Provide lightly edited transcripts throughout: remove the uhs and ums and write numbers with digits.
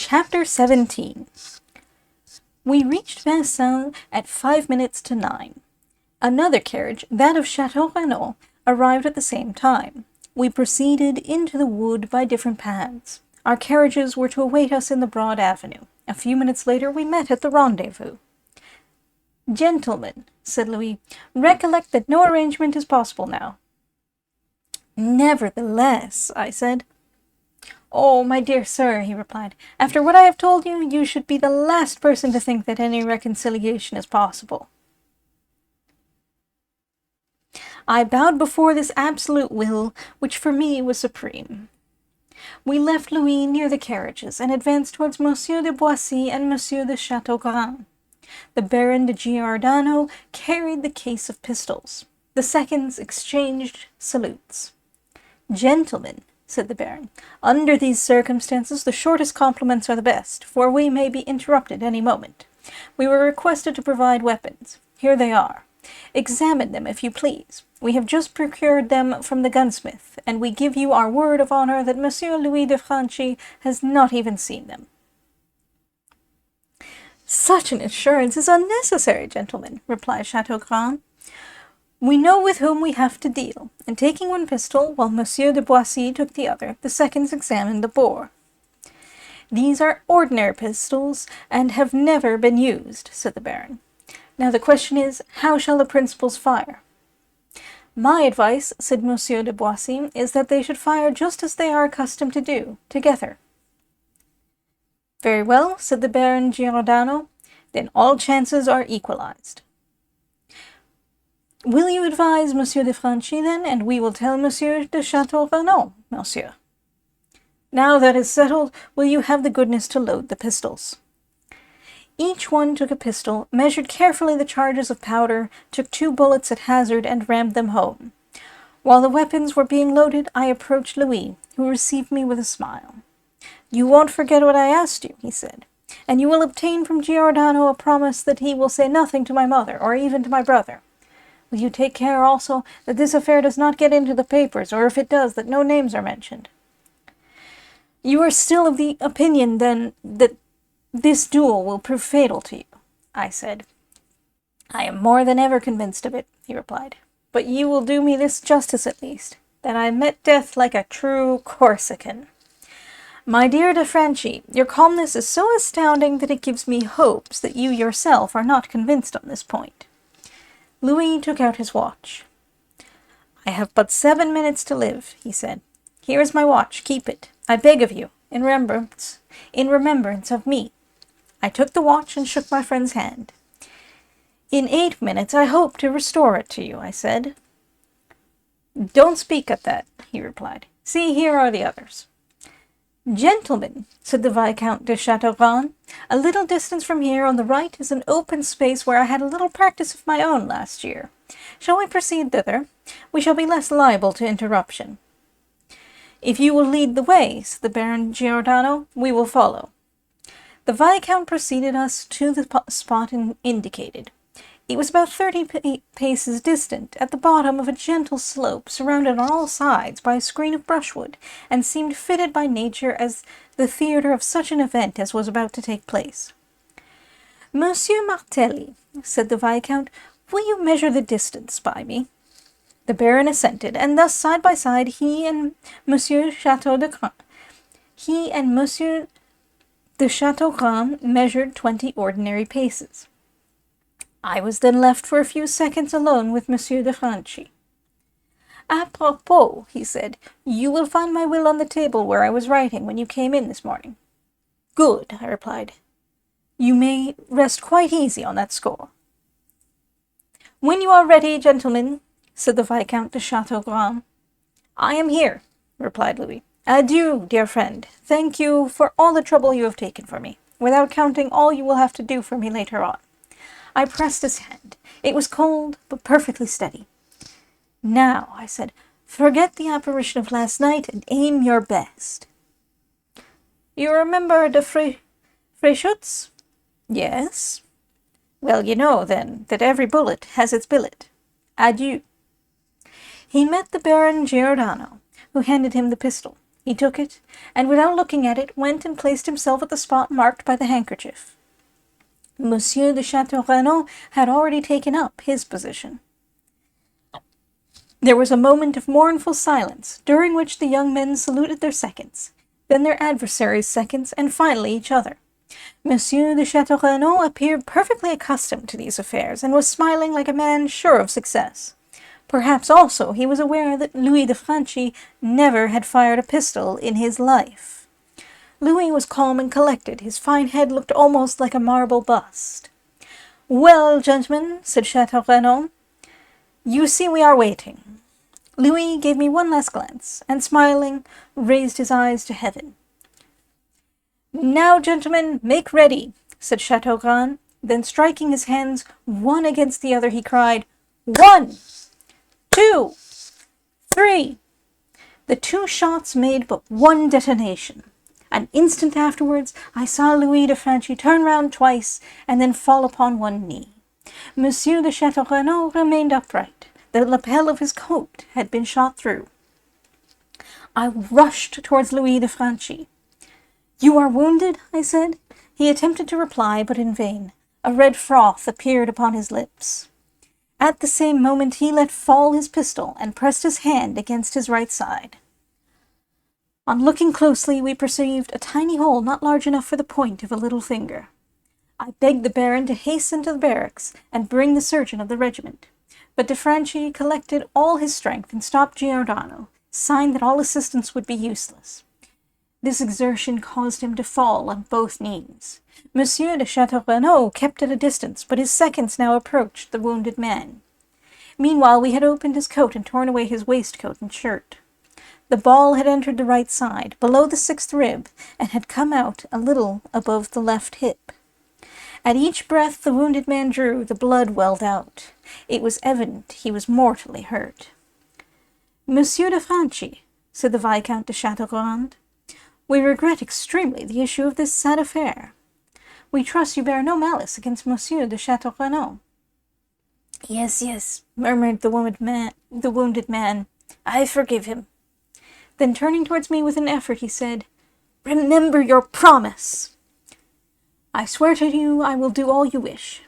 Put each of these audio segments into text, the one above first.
Chapter 17. We reached Vincennes at 5 minutes to 9. Another carriage, that of Chateau Renaud, arrived at the same time. We proceeded into the wood by different paths. Our carriages were to await us in the broad avenue. A few minutes later we met at the rendezvous. "Gentlemen," said Louis, "recollect that no arrangement is possible now." "Nevertheless," I said. "Oh, my dear sir," he replied, "after what I have told you, you should be the last person to think that any reconciliation is possible." I bowed before this absolute will, which for me was supreme. We left Louis near the carriages, and advanced towards Monsieur de Boissy and Monsieur de Chateaugrand. The Baron de Giordano carried the case of pistols. The seconds exchanged salutes. "Gentlemen," said the Baron, "under these circumstances the shortest compliments are the best, for we may be interrupted any moment. We were requested to provide weapons. Here they are. Examine them, if you please. We have just procured them from the gunsmith, and we give you our word of honor that Monsieur Louis de Franchi has not even seen them." "Such an assurance is unnecessary, gentlemen," replied Chateaugrand. "We know with whom we have to deal," and taking one pistol, while Monsieur de Boissy took the other, the seconds examined the bore. "These are ordinary pistols, and have never been used," said the Baron. "Now the question is, how shall the principals fire?" "My advice," said Monsieur de Boissy, "is that they should fire just as they are accustomed to do, together." "Very well," said the Baron Giordano, "then all chances are equalized." "Will you advise Monsieur de Franchi, then, and we will tell Monsieur de Chateau Renaud, monsieur." "Now that is settled, will you have the goodness to load the pistols?" Each one took a pistol, measured carefully the charges of powder, took 2 bullets at hazard, and rammed them home. While the weapons were being loaded, I approached Louis, who received me with a smile. "You won't forget what I asked you," he said, "and you will obtain from Giordano a promise that he will say nothing to my mother, or even to my brother. Will you take care also that this affair does not get into the papers, or if it does, that no names are mentioned?" "You are still of the opinion, then, that this duel will prove fatal to you?" I said. "I am more than ever convinced of it," he replied. "But you will do me this justice at least, that I met death like a true Corsican. My dear de Franchi, your calmness is so astounding that it gives me hopes that you yourself are not convinced on this point." Louis took out his watch. "I have but 7 minutes to live," he said. "Here is my watch. Keep it, I beg of you, in remembrance of me." I took the watch and shook my friend's hand. "In 8 minutes I hope to restore it to you," I said. "Don't speak of that," he replied. "See, here are the others." "Gentlemen," said the Viscount de Chateaugrand, "a little distance from here on the right is an open space where I had a little practice of my own last year. Shall we proceed thither? We shall be less liable to interruption." "If you will lead the way," said the Baron Giordano, "we will follow." The Viscount preceded us to the spot indicated. It was about 30 paces distant, at the bottom of a gentle slope, surrounded on all sides by a screen of brushwood, and seemed fitted by nature as the theatre of such an event as was about to take place. "Monsieur Martelli," said the Viscount, "will you measure the distance by me?" The Baron assented, and thus side by side he and Monsieur de Chateaugrand measured 20 ordinary paces. I was then left for a few seconds alone with Monsieur de Franchi. "A propos," he said, "you will find my will on the table where I was writing when you came in this morning." "Good," I replied. "You may rest quite easy on that score." "When you are ready, gentlemen," said the Viscount de Chateaugrand. "I am here," replied Louis. "Adieu, dear friend. Thank you for all the trouble you have taken for me, without counting all you will have to do for me later on." I pressed his hand. It was cold, but perfectly steady. "Now," I said, "forget the apparition of last night and aim your best." "You remember de Freyschutz?" "Yes." "Well, you know, then, that every bullet has its billet. Adieu." He met the Baron Giordano, who handed him the pistol. He took it, and without looking at it, went and placed himself at the spot marked by the handkerchief. Monsieur de Château Renaud had already taken up his position. There was a moment of mournful silence, during which the young men saluted their seconds, then their adversaries' seconds, and finally each other. Monsieur de Château Renaud appeared perfectly accustomed to these affairs, and was smiling like a man sure of success. Perhaps also he was aware that Louis de Franchi never had fired a pistol in his life. Louis was calm and collected. His fine head looked almost like a marble bust. "Well, gentlemen," said Château Renaud, "you see we are waiting." Louis gave me one last glance, and smiling, raised his eyes to heaven. "Now, gentlemen, make ready," said Chateaugrand. Then striking his hands one against the other, he cried, "1, 2, 3. The 2 shots made but one detonation. An instant afterwards, I saw Louis de Franchi turn round twice, and then fall upon one knee. Monsieur de Château Renaud remained upright. The lapel of his coat had been shot through. I rushed towards Louis de Franchi. "You are wounded?" I said. He attempted to reply, but in vain. A red froth appeared upon his lips. At the same moment he let fall his pistol, and pressed his hand against his right side. On looking closely, we perceived a tiny hole not large enough for the point of a little finger. I begged the Baron to hasten to the barracks and bring the surgeon of the regiment, but de Franchi collected all his strength and stopped Giordano, signed that all assistance would be useless. This exertion caused him to fall on both knees. Monsieur de Château Renaud kept at a distance, but his seconds now approached the wounded man. Meanwhile we had opened his coat and torn away his waistcoat and shirt. The ball had entered the right side, below the 6th rib, and had come out a little above the left hip. At each breath the wounded man drew, the blood welled out. It was evident he was mortally hurt. "Monsieur de Franchi," said the Viscount de Châteaugrand, "we regret extremely the issue of this sad affair. We trust you bear no malice against Monsieur de Château Renaud." "Yes, yes," murmured the wounded man. "I forgive him." Then turning towards me with an effort, he said, "Remember your promise." "I swear to you I will do all you wish.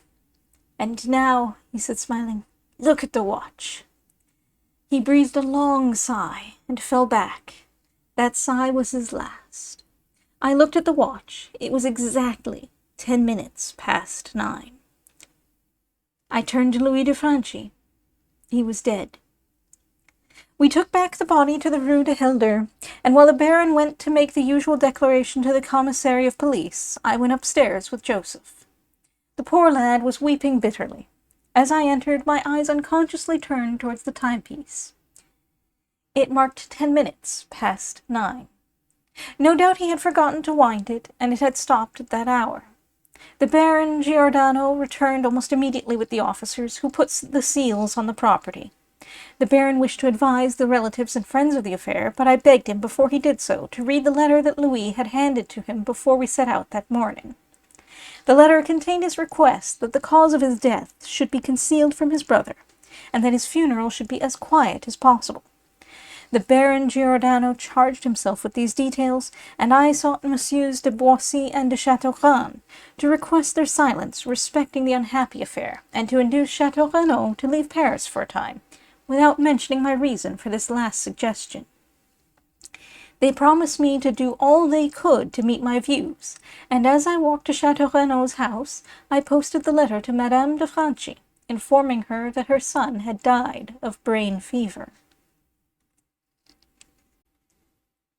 And now," he said, smiling, "look at the watch." He breathed a long sigh and fell back. That sigh was his last. I looked at the watch. It was exactly 10 minutes past 9. I turned to Louis de Franchi. He was dead. We took back the body to the Rue de Helder, and while the Baron went to make the usual declaration to the commissary of police, I went upstairs with Joseph. The poor lad was weeping bitterly. As I entered, my eyes unconsciously turned towards the timepiece. It marked 10 minutes past 9. No doubt he had forgotten to wind it, and it had stopped at that hour. The Baron Giordano returned almost immediately with the officers, who put the seals on the property. The Baron wished to advise the relatives and friends of the affair, but I begged him, before he did so, to read the letter that Louis had handed to him before we set out that morning. The letter contained his request that the cause of his death should be concealed from his brother, and that his funeral should be as quiet as possible. The Baron Giordano charged himself with these details, and I sought Messieurs de Boissy and de Chateaugrand to request their silence respecting the unhappy affair, and to induce Château Renaud to leave Paris for a time, without mentioning my reason for this last suggestion. They promised me to do all they could to meet my views, and as I walked to Château Renaud's house, I posted the letter to Madame de Franchi, informing her that her son had died of brain fever.